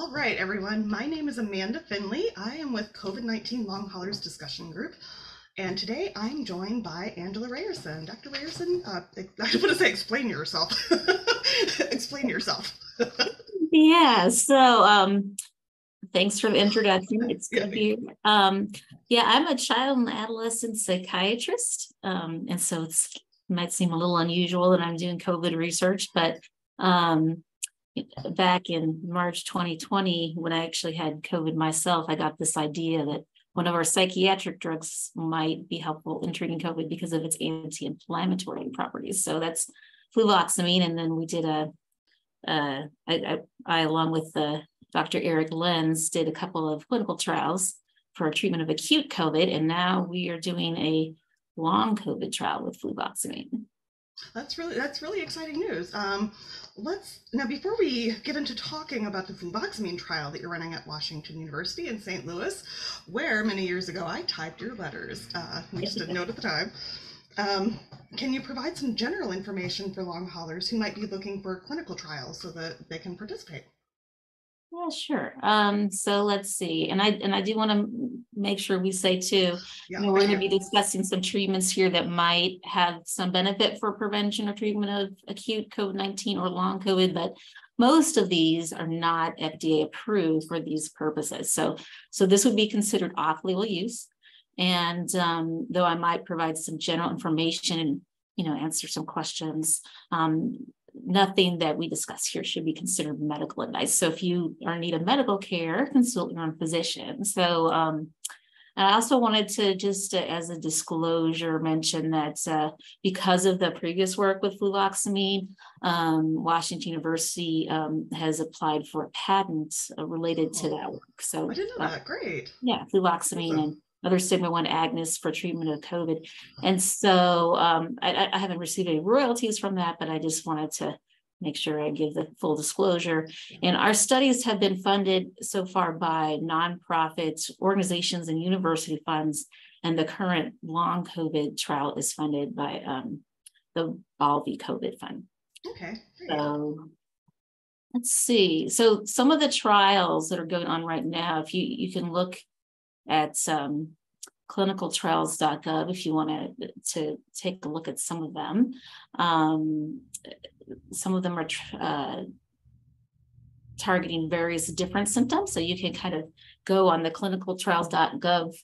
All right, everyone. My name is Amanda Finley. I am with COVID-19 Long Haulers Discussion Group. And today I'm joined by Angela Reiersen. Dr. Reiersen, I want to say explain yourself. Explain yourself. Yeah, thanks for the introduction. It's good Yeah, to be here. Yeah, I'm a child and adolescent psychiatrist. And so it might seem a little unusual that I'm doing COVID research, but back in March 2020, when I actually had COVID myself, I got this idea that one of our psychiatric drugs might be helpful in treating COVID because of its anti-inflammatory properties. So that's fluvoxamine. And then we did I along with Dr. Eric Lenz, did a couple of clinical trials for treatment of acute COVID. And now we are doing a long COVID trial with fluvoxamine. That's really exciting news. Let's now, before we get into talking about the fluvoxamine trial that you're running at Washington University in St. Louis, where many years ago I typed your letters. We just didn't know it at the time. Can you provide some general information for long haulers who might be looking for clinical trials so that they can participate? Yeah, sure. So let's see. And I do want to make sure we say too, Yeah, we're going to be discussing some treatments here that might have some benefit for prevention or treatment of acute COVID-19 or long COVID, but most of these are not FDA approved for these purposes. So this would be considered off-label use. And though I might provide some general information and, answer some questions, nothing that we discuss here should be considered medical advice. So if you are in need of medical care, consult your own physician. So I also wanted to just as a disclosure mention that because of the previous work with fluvoxamine, Washington University has applied for a patent related to that work. So I didn't know that. Great. Yeah, fluvoxamine awesome. And other sigma-1 agonists for treatment of COVID. And so I haven't received any royalties from that, but I just wanted to make sure I give the full disclosure. And our studies have been funded so far by nonprofit organizations and university funds. And the current long COVID trial is funded by the Balvi COVID Fund. Okay. Great. So let's see. So some of the trials that are going on right now, if you can look at clinicaltrials.gov if you want to take a look at some of them. Some of them are targeting various different symptoms. So you can kind of go on the clinicaltrials.gov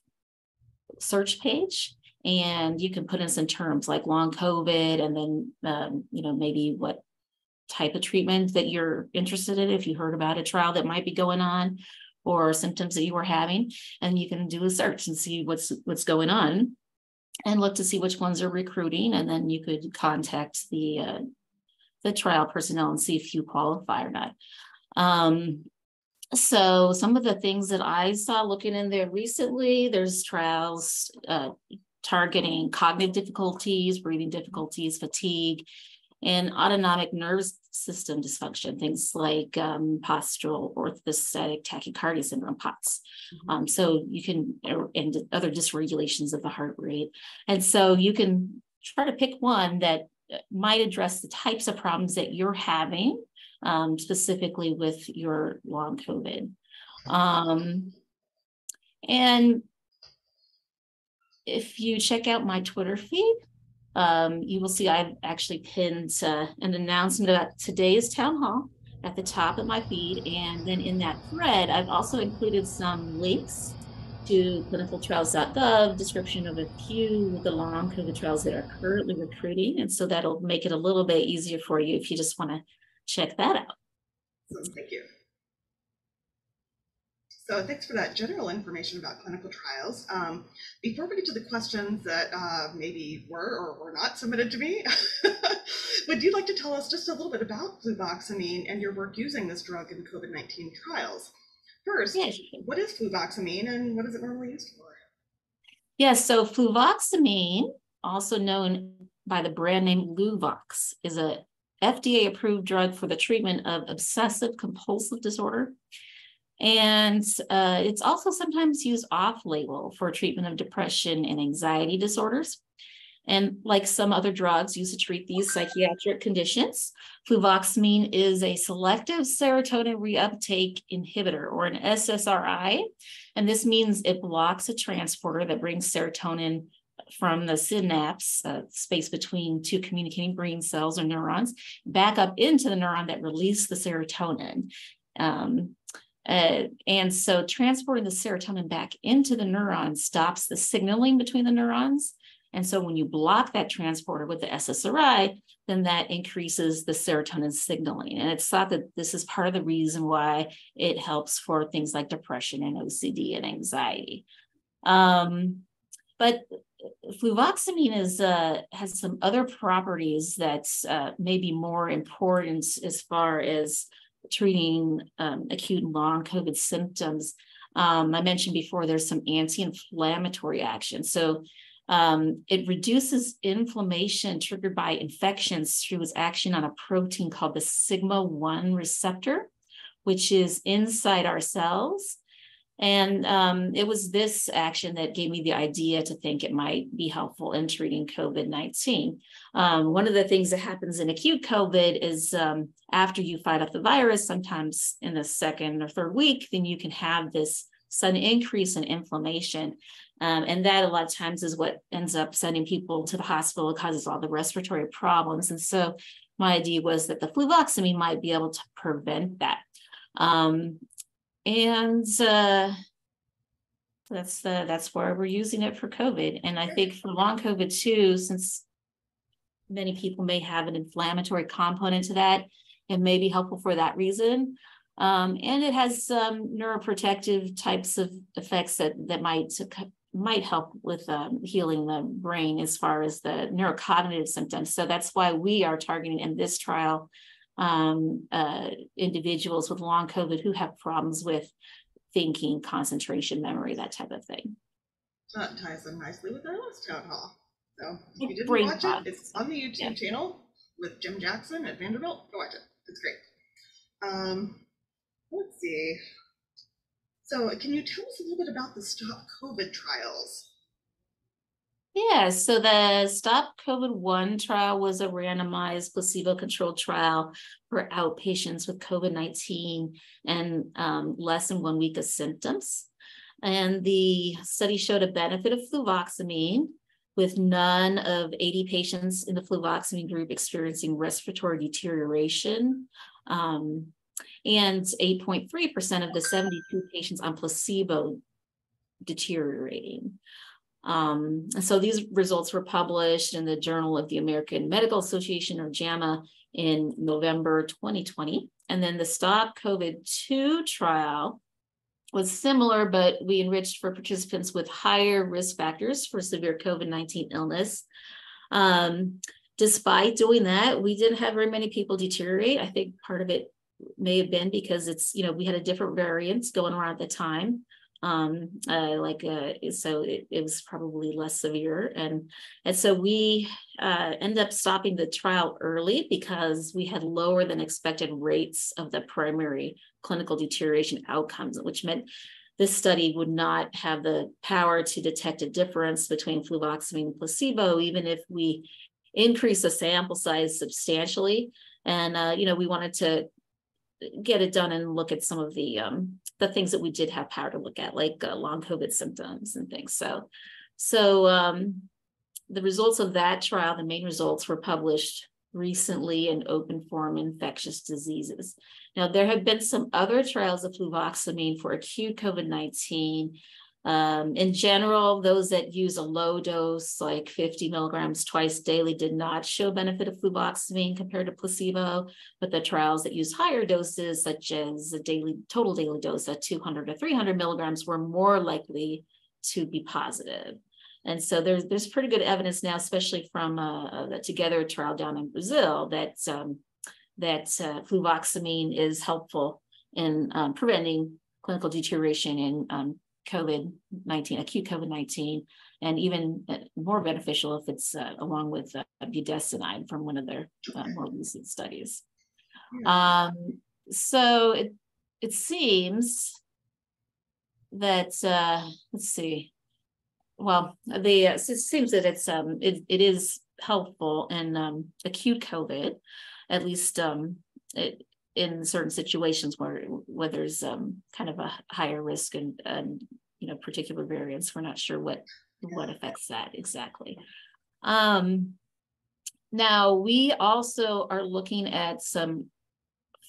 search page and you can put in some terms like long COVID and then, maybe what type of treatment that you're interested in. If you heard about a trial that might be going on, or symptoms that you were having, and you can do a search and see what's going on and look to see which ones are recruiting. And then you could contact the trial personnel and see if you qualify or not. So some of the things that I saw looking in there recently, there's trials targeting cognitive difficulties, breathing difficulties, fatigue, and autonomic nervous system dysfunction, things like postural orthostatic tachycardia syndrome, POTS. So you can, and other dysregulations of the heart rate. And so you can try to pick one that might address the types of problems that you're having, specifically with your long COVID. And if you check out my Twitter feed, you will see I've actually pinned an announcement about today's town hall at the top of my feed. And then in that thread, I've also included some links to clinicaltrials.gov, description of a few of the long COVID trials that are currently recruiting. And so that'll make it a little bit easier for you if you just want to check that out. Thank you. So thanks for that general information about clinical trials. Before we get to the questions that maybe were or were not submitted to me, would you like to tell us just a little bit about fluvoxamine and your work using this drug in COVID-19 trials? First, yes. What is fluvoxamine and what is it normally used for? Yes, so fluvoxamine, also known by the brand name Luvox, is a FDA-approved drug for the treatment of obsessive compulsive disorder. And it's also sometimes used off-label for treatment of depression and anxiety disorders. And like some other drugs used to treat these psychiatric conditions, fluvoxamine is a selective serotonin reuptake inhibitor, or an SSRI. And this means it blocks a transporter that brings serotonin from the synapse, space between two communicating brain cells or neurons, back up into the neuron that released the serotonin. And so transporting the serotonin back into the neuron stops the signaling between the neurons. And so when you block that transporter with the SSRI, then that increases the serotonin signaling. And it's thought that this is part of the reason why it helps for things like depression and OCD and anxiety. But fluvoxamine has some other properties that may be more important as far as treating acute and long COVID symptoms. I mentioned before, there's some anti-inflammatory action. So it reduces inflammation triggered by infections through its action on a protein called the sigma-1 receptor, which is inside our cells. And it was this action that gave me the idea to think it might be helpful in treating COVID-19. One of the things that happens in acute COVID is after you fight off the virus, sometimes in the second or third week, then you can have this sudden increase in inflammation. And that a lot of times is what ends up sending people to the hospital. It causes all the respiratory problems. And so my idea was that the fluvoxamine might be able to prevent that. That's why we're using it for COVID. And I think for long COVID too, since many people may have an inflammatory component to that, it may be helpful for that reason. And it has some neuroprotective types of effects that might help with healing the brain as far as the neurocognitive symptoms. So that's why we are targeting in this trial individuals with long COVID who have problems with thinking, concentration, memory, that type of thing. That ties in nicely with our last town hall. So if you didn't Brain watch fog. it's on the YouTube channel with Jim Jackson at Vanderbilt. Go watch it. It's great. Let's see. So can you tell us a little bit about the Stop COVID trials? Yeah, so the Stop COVID-1 trial was a randomized placebo-controlled trial for outpatients with COVID-19 and less than 1 week of symptoms. And the study showed a benefit of fluvoxamine, with none of 80 patients in the fluvoxamine group experiencing respiratory deterioration, and 8.3% of the 72 patients on placebo deteriorating. So these results were published in the Journal of the American Medical Association, or JAMA, in November 2020. And then the Stop COVID-2 trial was similar, but we enriched for participants with higher risk factors for severe COVID-19 illness. Despite doing that, we didn't have very many people deteriorate. I think part of it may have been because we had a different variants going around at the time. So it was probably less severe. And so we ended up stopping the trial early because we had lower than expected rates of the primary clinical deterioration outcomes, which meant this study would not have the power to detect a difference between fluvoxamine and placebo, even if we increase the sample size substantially. And, we wanted to get it done and look at some of the things that we did have power to look at, like long COVID symptoms and things. So the results of that trial, the main results, were published recently in Open Forum Infectious Diseases. Now, there have been some other trials of fluvoxamine for acute COVID-19. In general, those that use a low dose, like 50 milligrams twice daily, did not show benefit of fluvoxamine compared to placebo, but the trials that use higher doses, such as a total daily dose at 200 to 300 milligrams, were more likely to be positive. And so there's pretty good evidence now, especially from the Together trial down in Brazil, that fluvoxamine is helpful in preventing clinical deterioration in COVID-19, acute COVID-19, and even more beneficial if it's along with budesonide from one of their more recent studies. So it seems that, let's see, well, it seems that it is helpful in acute COVID, at least in certain situations where there's kind of a higher risk and particular variants. We're not sure what affects that exactly. Now we also are looking at some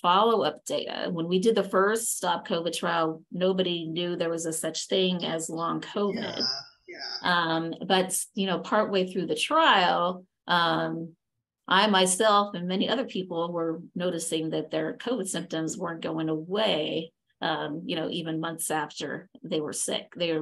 follow-up data. When we did the first Stop COVID trial, nobody knew there was a such thing as long COVID. But partway through the trial, I myself and many other people were noticing that their COVID symptoms weren't going away. Even months after they were sick, they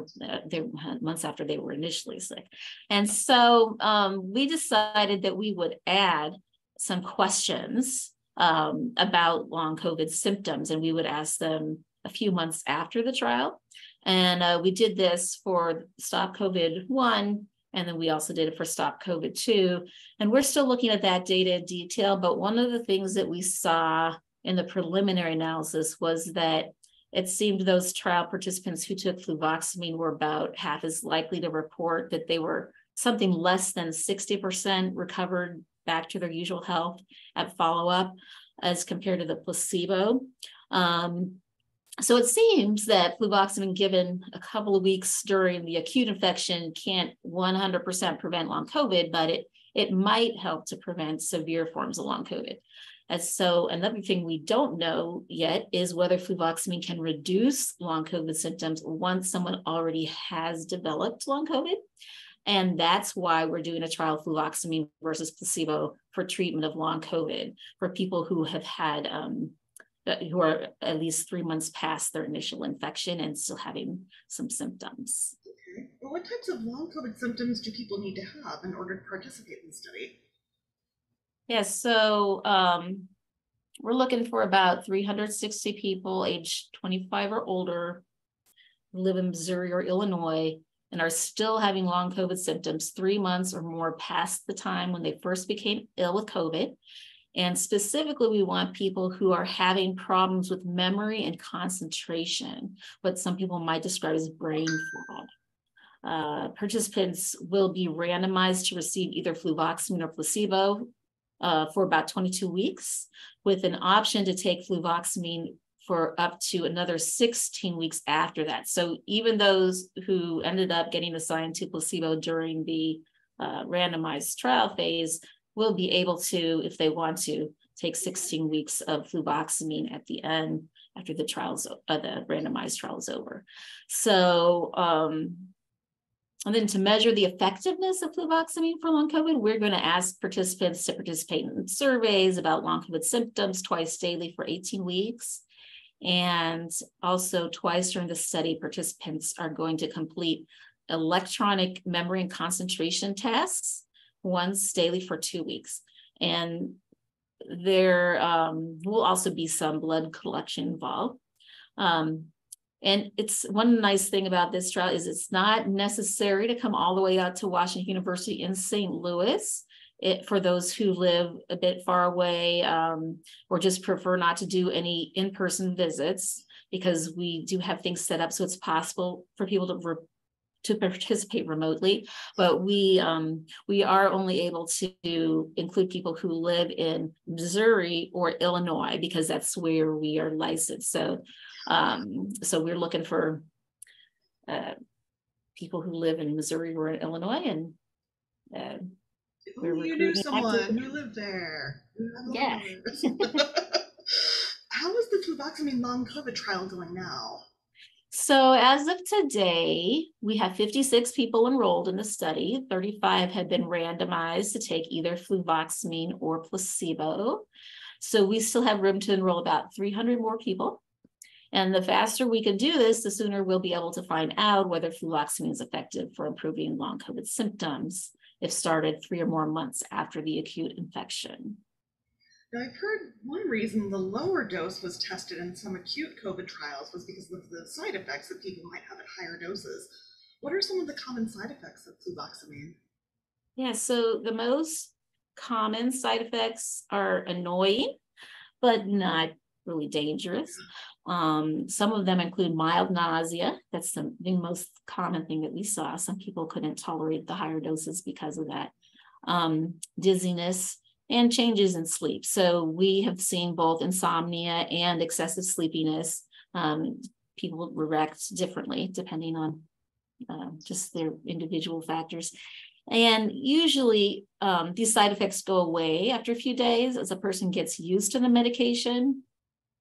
months after they were initially sick. And so we decided that we would add some questions about long COVID symptoms, and we would ask them a few months after the trial. And we did this for Stop COVID-1, and then we also did it for Stop COVID-2. And we're still looking at that data in detail, but one of the things that we saw in the preliminary analysis was that it seemed those trial participants who took fluvoxamine were about half as likely to report that they were something less than 60% recovered back to their usual health at follow-up as compared to the placebo. So it seems that fluvoxamine given a couple of weeks during the acute infection can't 100% prevent long COVID, but it might help to prevent severe forms of long COVID. And so another thing we don't know yet is whether fluvoxamine can reduce long COVID symptoms once someone already has developed long COVID. And that's why we're doing a trial of fluvoxamine versus placebo for treatment of long COVID for people who have had, who are at least 3 months past their initial infection and still having some symptoms. Okay. Well, what types of long COVID symptoms do people need to have in order to participate in the study? Yes, so we're looking for about 360 people aged 25 or older who live in Missouri or Illinois and are still having long COVID symptoms 3 months or more past the time when they first became ill with COVID. And specifically, we want people who are having problems with memory and concentration, what some people might describe as brain fog. Participants will be randomized to receive either fluvoxamine or placebo for about 22 weeks, with an option to take fluvoxamine for up to another 16 weeks after that. So even those who ended up getting assigned to placebo during the randomized trial phase will be able to, if they want to, take 16 weeks of fluvoxamine at the end after the randomized trial is over. So, and then to measure the effectiveness of fluvoxamine for long COVID, we're going to ask participants to participate in surveys about long COVID symptoms twice daily for 18 weeks. And also twice during the study, participants are going to complete electronic memory and concentration tasks once daily for 2 weeks. And there will also be some blood collection involved. And it's one nice thing about this trial is it's not necessary to come all the way out to Washington University in St. Louis. For those who live a bit far away or just prefer not to do any in-person visits, because we do have things set up so it's possible for people to participate remotely, but we are only able to include people who live in Missouri or Illinois because that's where we are licensed. So we're looking for people who live in Missouri or Illinois, and you knew someone who lived there. Yeah. How is the fluvoxamine long COVID trial going now? So as of today, we have 56 people enrolled in the study. 35 have been randomized to take either fluvoxamine or placebo. So we still have room to enroll about 300 more people. And the faster we can do this, the sooner we'll be able to find out whether fluvoxamine is effective for improving long COVID symptoms if started 3 or more months after the acute infection. Now, I've heard one reason the lower dose was tested in some acute COVID trials was because of the side effects that people might have at higher doses. What are some of the common side effects of fluvoxamine? Yeah, so the most common side effects are annoying, but not really dangerous. Some of them include mild nausea. That's the most common thing that we saw. Some people couldn't tolerate the higher doses because of that. Dizziness and changes in sleep. So we have seen both insomnia and excessive sleepiness. People react differently depending on just their individual factors. And usually these side effects go away after a few days as a person gets used to the medication,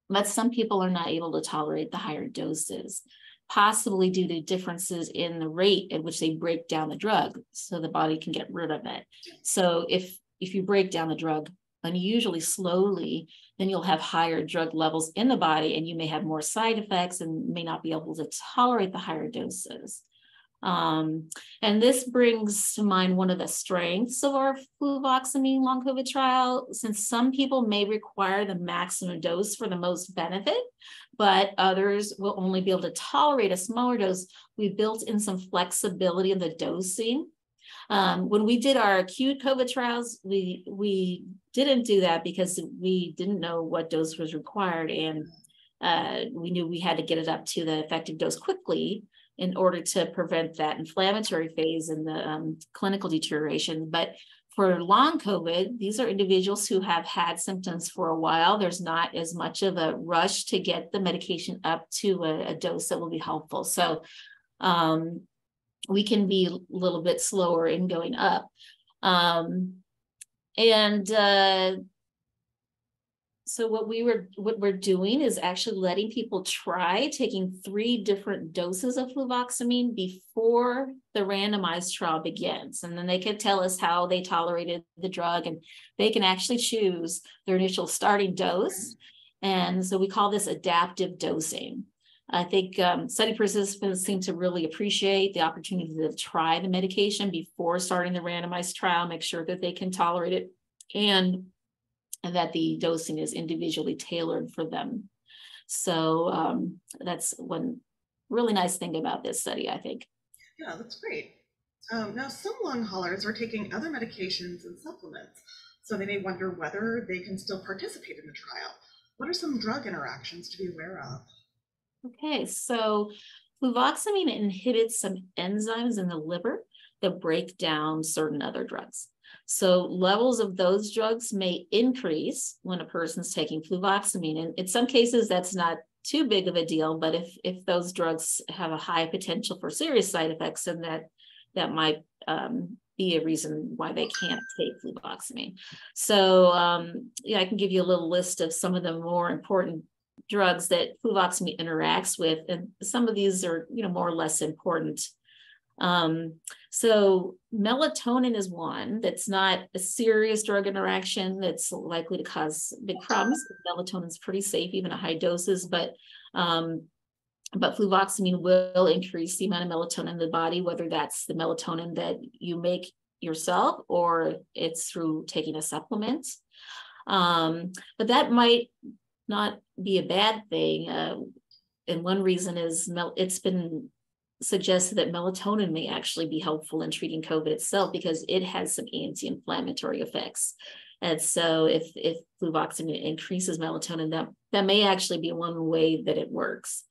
but some people are not able to tolerate the higher doses, possibly due to differences in the rate at which they break down the drug so the body can get rid of it. So if you break down the drug unusually slowly, then you'll have higher drug levels in the body and you may have more side effects and may not be able to tolerate the higher doses. And this brings to mind one of the strengths of our fluvoxamine long COVID trial, since some people may require the maximum dose for the most benefit, but others will only be able to tolerate a smaller dose. We built in some flexibility in the dosing. When we did our acute COVID trials, we didn't do that because we didn't know what dose was required, and we knew we had to get it up to the effective dose quickly in order to prevent that inflammatory phase and the clinical deterioration. But for long COVID, these are individuals who have had symptoms for a while. There's not as much of a rush to get the medication up to a dose that will be helpful. So we can be a little bit slower in going up. So what we're doing is actually letting people try taking 3 different doses of fluvoxamine before the randomized trial begins. And then they can tell us how they tolerated the drug, and they can actually choose their initial starting dose. And so we call this adaptive dosing. I think study participants seem to really appreciate the opportunity to try the medication before starting the randomized trial, make sure that they can tolerate it, and that the dosing is individually tailored for them. So that's one really nice thing about this study, I think. Yeah, that's great. Now, some long haulers are taking other medications and supplements, so they may wonder whether they can still participate in the trial. What are some drug interactions to be aware of? Okay, so fluvoxamine inhibits some enzymes in the liver that break down certain other drugs. So levels of those drugs may increase when a person's taking fluvoxamine. And in some cases, that's not too big of a deal, but if those drugs have a high potential for serious side effects, then that might be a reason why they can't take fluvoxamine. So yeah, I can give you a little list of some of the more important drugs that fluvoxamine interacts with, and some of these are more or less important. So melatonin is one that's not a serious drug interaction that's likely to cause big problems. Melatonin is pretty safe, even at high doses, but fluvoxamine will increase the amount of melatonin in the body, whether that's the melatonin that you make yourself or it's through taking a supplement. But that might not be a bad thing. And one reason is it's been suggested that melatonin may actually be helpful in treating COVID itself because it has some anti-inflammatory effects. And so if fluvoxamine increases melatonin, that may actually be one way that it works.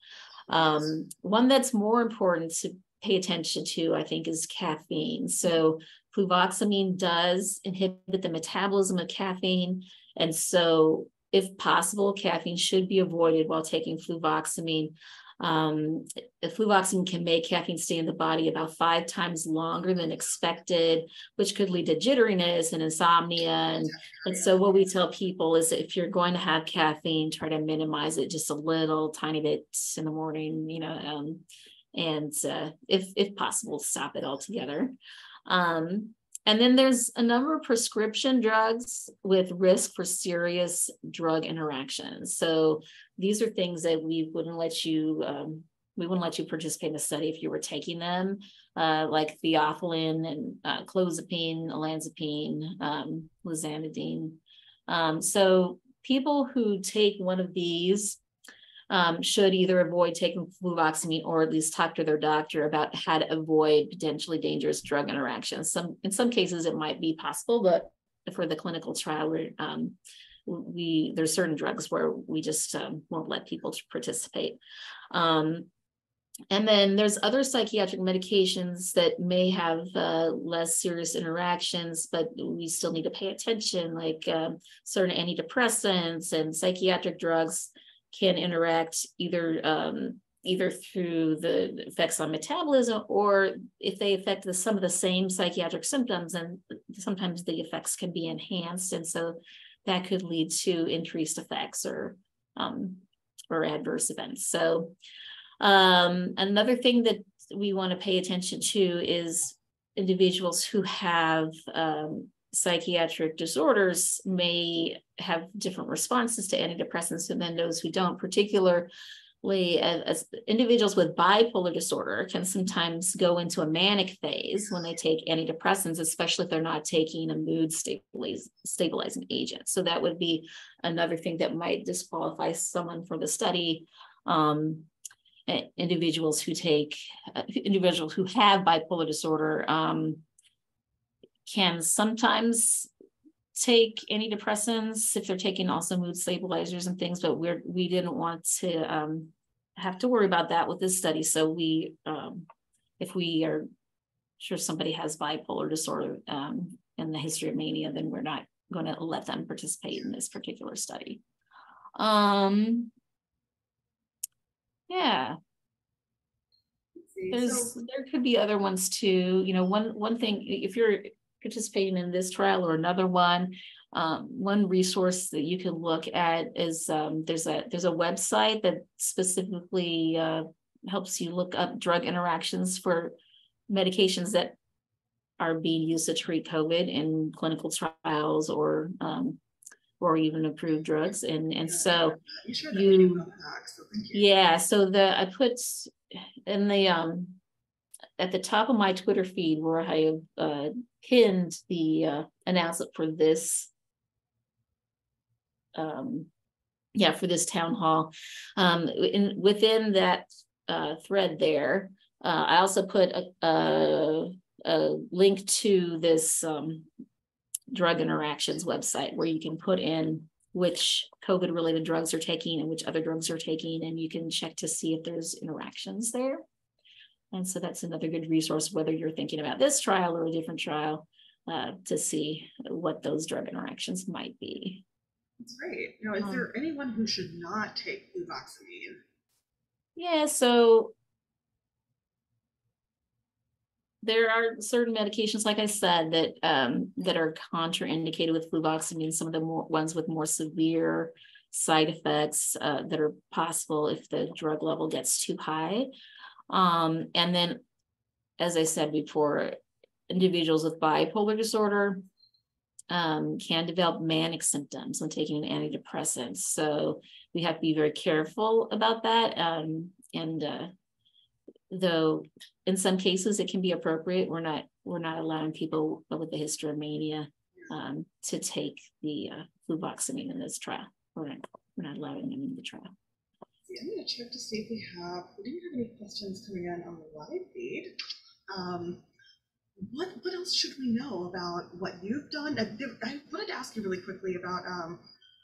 One that's more important to pay attention to, I think, is caffeine. So fluvoxamine does inhibit the metabolism of caffeine. And so if possible, caffeine should be avoided while taking fluvoxamine. Fluvoxamine can make caffeine stay in the body about 5 times longer than expected, which could lead to jitteriness and insomnia. And so what we tell people is that if you're going to have caffeine, try to minimize it just a little tiny bit in the morning, and if possible, stop it altogether. And then there's a number of prescription drugs with risk for serious drug interactions. So these are things that we wouldn't let you participate in the study if you were taking them, like theophylline and clozapine, olanzapine, lizanidine. So people who take one of these should either avoid taking fluvoxamine or at least talk to their doctor about how to avoid potentially dangerous drug interactions. In some cases, it might be possible, but for the clinical trial, there's certain drugs where we just won't let people participate. And then there's other psychiatric medications that may have less serious interactions, but we still need to pay attention, like certain antidepressants and psychiatric drugs can interact either through the effects on metabolism, or if they affect some of the same psychiatric symptoms, and sometimes the effects can be enhanced. And so that could lead to increased effects or adverse events. So another thing that we want to pay attention to is individuals who have psychiatric disorders may have different responses to antidepressants than those who don't. Particularly as individuals with bipolar disorder can sometimes go into a manic phase when they take antidepressants, especially if they're not taking a mood stabilizing agent. So that would be another thing that might disqualify someone for the study. Individuals who have bipolar disorder can sometimes take antidepressants if they're taking also mood stabilizers and things, but we didn't want to have to worry about that with this study. So we, if we are sure somebody has bipolar disorder in the history of mania, then we're not going to let them participate in this particular study. Yeah. There could be other ones too. You know, one thing, if you're participating in this trial or another one, one resource that you can look at is there's a website that specifically helps you look up drug interactions for medications that are being used to treat COVID in clinical trials or even approved drugs. And so I put in the at the top of my Twitter feed where I have pinned the announcement for this for this town hall. Within that thread there, I also put a link to this drug interactions website where you can put in which COVID related drugs are taking and which other drugs are taking, and you can check to see if there's interactions there. And so that's another good resource, whether you're thinking about this trial or a different trial, to see what those drug interactions might be. That's great. Now, is there anyone who should not take fluvoxamine? Yeah, so there are certain medications, like I said, that are contraindicated with fluvoxamine. Some of the ones with more severe side effects that are possible if the drug level gets too high. And then, as I said before, individuals with bipolar disorder can develop manic symptoms when taking an antidepressant. So we have to be very careful about that. Though in some cases it can be appropriate, we're not allowing people with a history of mania to take the fluvoxamine in this trial. We're not allowing them in the trial. I'm going to check to see if we didn't have any questions coming in on the live feed. What else should we know about what you've done? I wanted to ask you really quickly about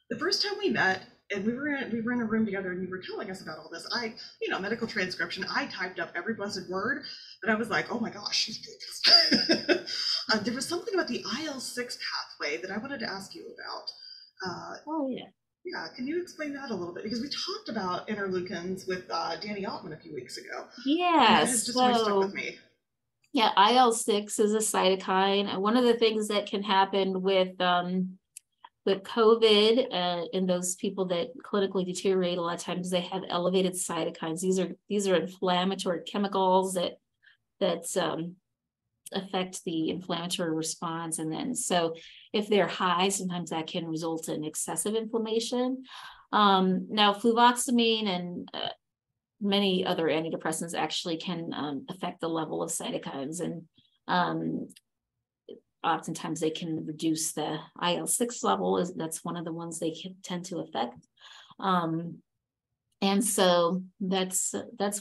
the first time we met, and we were in a room together, and you were telling us about all this. Medical transcription. I typed up every blessed word, but I was like, oh my gosh, she's doing this. There was something about the IL-6 pathway that I wanted to ask you about. Oh yeah. Yeah, can you explain that a little bit? Because we talked about interleukins with Danny Altman a few weeks ago. Yeah, and it's just really stuck with me. Yeah, IL-6 is a cytokine. One of the things that can happen with COVID in those people that clinically deteriorate, a lot of times they have elevated cytokines. These are inflammatory chemicals that affect the inflammatory response. And then so if they're high, sometimes that can result in excessive inflammation. Now fluvoxamine and many other antidepressants actually can affect the level of cytokines, and oftentimes they can reduce the IL-6 level. That's one of the ones they can tend to affect. And so that's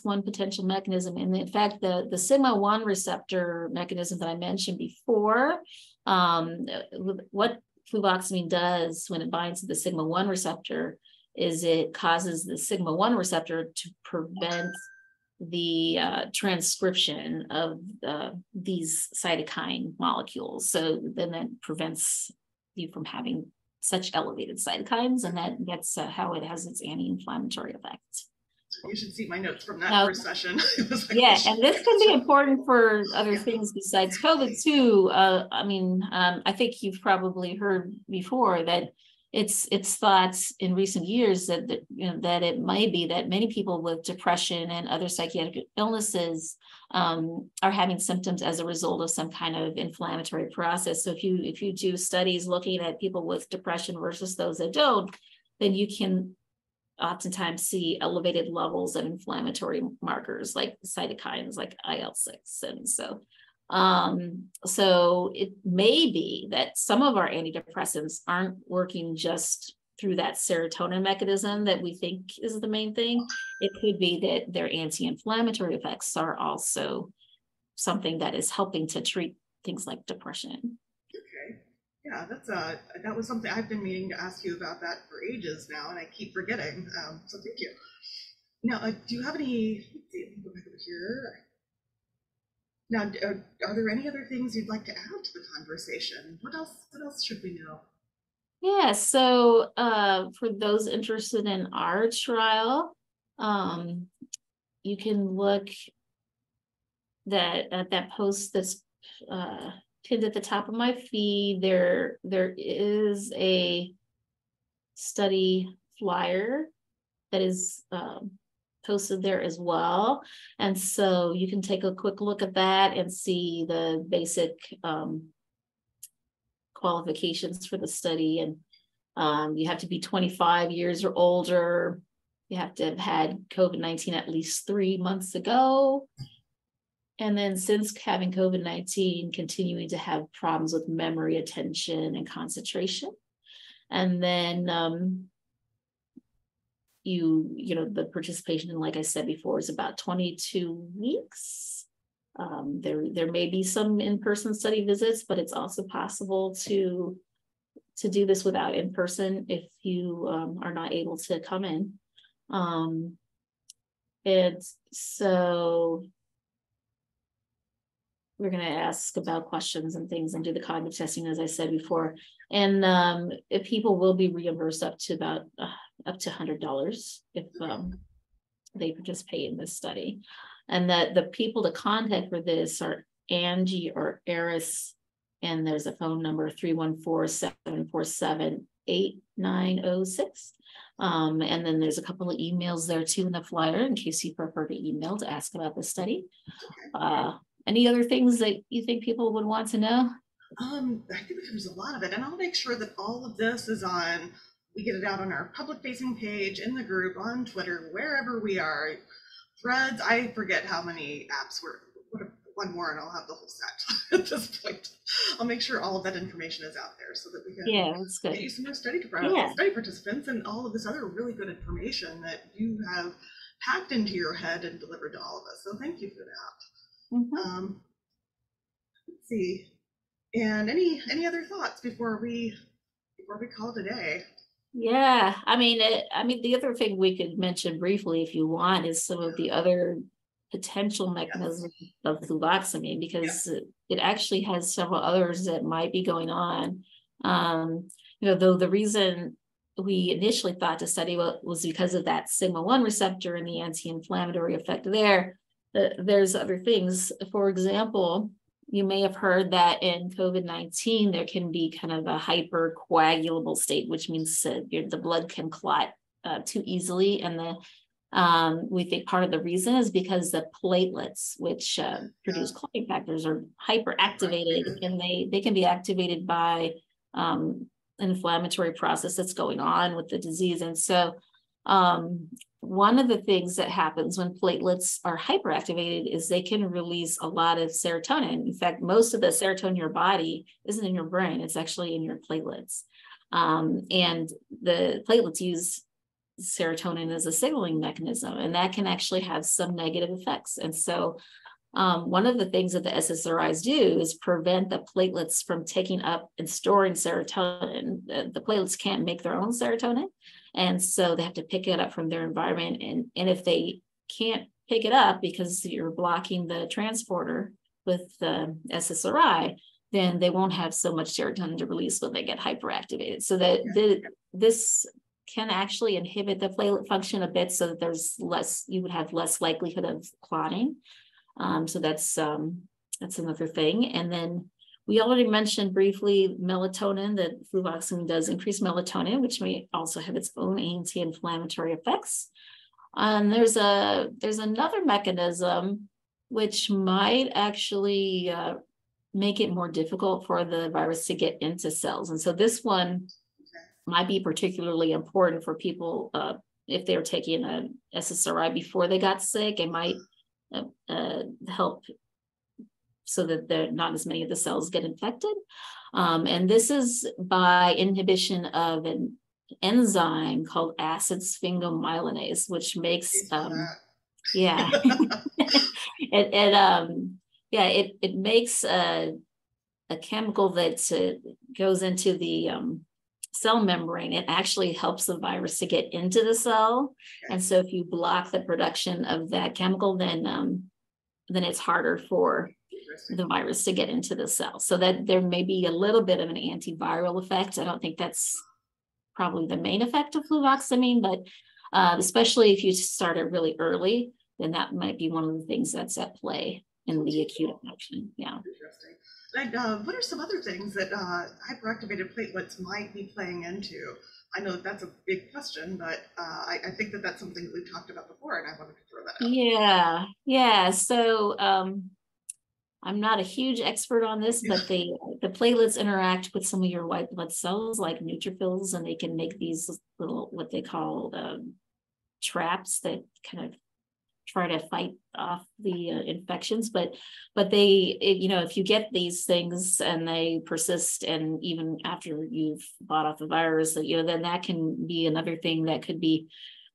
one potential mechanism. And in fact, the sigma-1 receptor mechanism that I mentioned before, what fluvoxamine does when it binds to the sigma-1 receptor is it causes the sigma-1 receptor to prevent the transcription of these cytokine molecules. So then that prevents you from having such elevated cytokines, and that's how it has its anti-inflammatory effects. You should see my notes from that first session. Yeah, and this can be important for other things besides COVID too. I think you've probably heard before that it's thoughts in recent years that that it might be that many people with depression and other psychiatric illnesses are having symptoms as a result of some kind of inflammatory process. So if you do studies looking at people with depression versus those that don't, then you can oftentimes see elevated levels of inflammatory markers like cytokines like IL-6. And so it may be that some of our antidepressants aren't working just through that serotonin mechanism that we think is the main thing. It could be that their anti-inflammatory effects are also something that is helping to treat things like depression. Yeah, that was something I've been meaning to ask you about that for ages now, and I keep forgetting. So thank you. Now, do you have any? Let's see, let me go back over here. Now, are there any other things you'd like to add to the conversation? What else should we know? Yeah. So for those interested in our trial, you can look at that post that's pinned at the top of my feed. There is a study flyer that is posted there as well. And so you can take a quick look at that and see the basic qualifications for the study. And you have to be 25 years or older. You have to have had COVID-19 at least 3 months ago. And then since having COVID-19, continuing to have problems with memory, attention, and concentration. And then the participation, like I said before, is about 22 weeks. There may be some in-person study visits, but it's also possible to do this without in-person if you are not able to come in. And so we're going to ask about questions and things and do the cognitive testing, as I said before. And if people will be reimbursed up to $100 if they participate in this study. And the people to contact for this are Angie or Eris, and there's a phone number 314-747-8906. And then there's a couple of emails there too in the flyer in case you prefer to email to ask about the study. Any other things that you think people would want to know? I think there's a lot of it, and I'll make sure that all of this is we get it out on our public facing page, in the group, on Twitter, wherever we are. Threads, I forget how many apps one more and I'll have the whole set at this point. I'll make sure all of that information is out there so that we can that's good. get you some more study participants and all of this other really good information that you have packed into your head and delivered to all of us. So thank you for that. Mm-hmm. Let's see. And any other thoughts before we call it a day? Yeah, the other thing we could mention briefly, if you want, is some of the other potential mechanisms of fluvoxamine, because it actually has several others that might be going on. Though the reason we initially thought to study was because of that sigma-1 receptor and the anti-inflammatory effect there. There's other things. For example, you may have heard that in COVID-19, there can be kind of a hypercoagulable state, which means the blood can clot too easily. And we think part of the reason is because the platelets, which produce clotting factors, are hyperactivated, and they can be activated by an inflammatory process that's going on with the disease. And so one of the things that happens when platelets are hyperactivated is they can release a lot of serotonin. In fact, most of the serotonin in your body isn't in your brain, it's actually in your platelets. And the platelets use serotonin as a signaling mechanism, and that can actually have some negative effects. And so One of the things that the SSRIs do is prevent the platelets from taking up and storing serotonin. The platelets can't make their own serotonin, and so they have to pick it up from their environment. And if they can't pick it up because you're blocking the transporter with the SSRI, then they won't have so much serotonin to release when they get hyperactivated. So that this can actually inhibit the platelet function a bit, so that there's less, you would have less likelihood of clotting. So that's another thing. And then we already mentioned briefly melatonin, that fluvoxamine does increase melatonin, which may also have its own anti-inflammatory effects. There's another mechanism which might actually make it more difficult for the virus to get into cells. And so this one might be particularly important for people if they're taking an SSRI before they got sick. It might help so that not as many of the cells get infected. And this is by inhibition of an enzyme called acid sphingomyelinase, which makes it makes a chemical that goes into the cell membrane. It actually helps the virus to get into the cell. Okay. And so if you block the production of that chemical, then it's harder for the virus to get into the cell. So that there may be a little bit of an antiviral effect. I don't think that's probably the main effect of fluvoxamine, but especially if you start it really early, then that might be one of the things that's at play in the acute infection. Yeah. Interesting. And what are some other things that hyperactivated platelets might be playing into? I know that's a big question, but I think that that's something that we've talked about before, and I wanted to throw that out. Yeah. So I'm not a huge expert on this, but the platelets interact with some of your white blood cells, like neutrophils, and they can make these little, what they call traps that kind of try to fight off the infections. But they, if you get these things and they persist, and even after you've fought off the virus, then that can be another thing that could be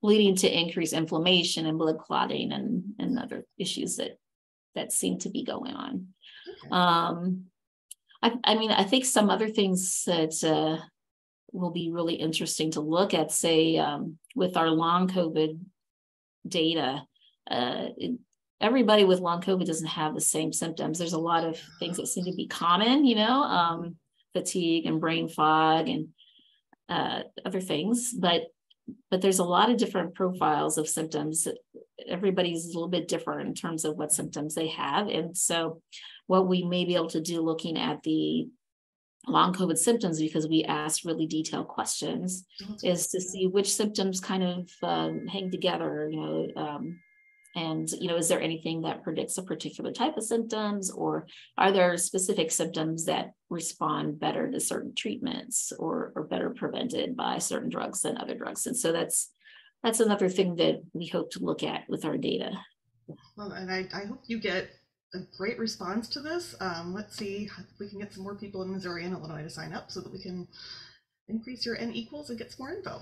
leading to increased inflammation and blood clotting and other issues that seem to be going on. Okay. I think some other things that will be really interesting to look at, say, with our long COVID data, everybody with long COVID doesn't have the same symptoms. There's a lot of things that seem to be common, fatigue and brain fog and other things, but there's a lot of different profiles of symptoms. Everybody's a little bit different in terms of what symptoms they have. And so what we may be able to do looking at the long COVID symptoms, because we asked really detailed questions, is to see which symptoms kind of hang together, and, is there anything that predicts a particular type of symptoms, or are there specific symptoms that respond better to certain treatments or better prevented by certain drugs than other drugs? And so that's another thing that we hope to look at with our data. Well, and I hope you get a great response to this. Let's see if we can get some more people in Missouri and Illinois to sign up so that we can increase your N equals and get some more info.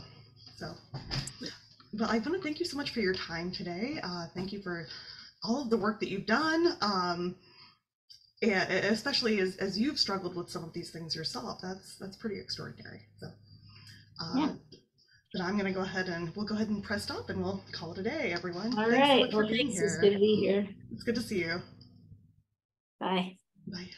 So. But I want to thank you so much for your time today. Thank you for all of the work that you've done, and especially as you've struggled with some of these things yourself. That's pretty extraordinary. So, but I'm going to go ahead and we'll go ahead and press stop, and we'll call it a day, everyone. All right. Well, thanks. It's good to be here. It's good to see you. Bye. Bye.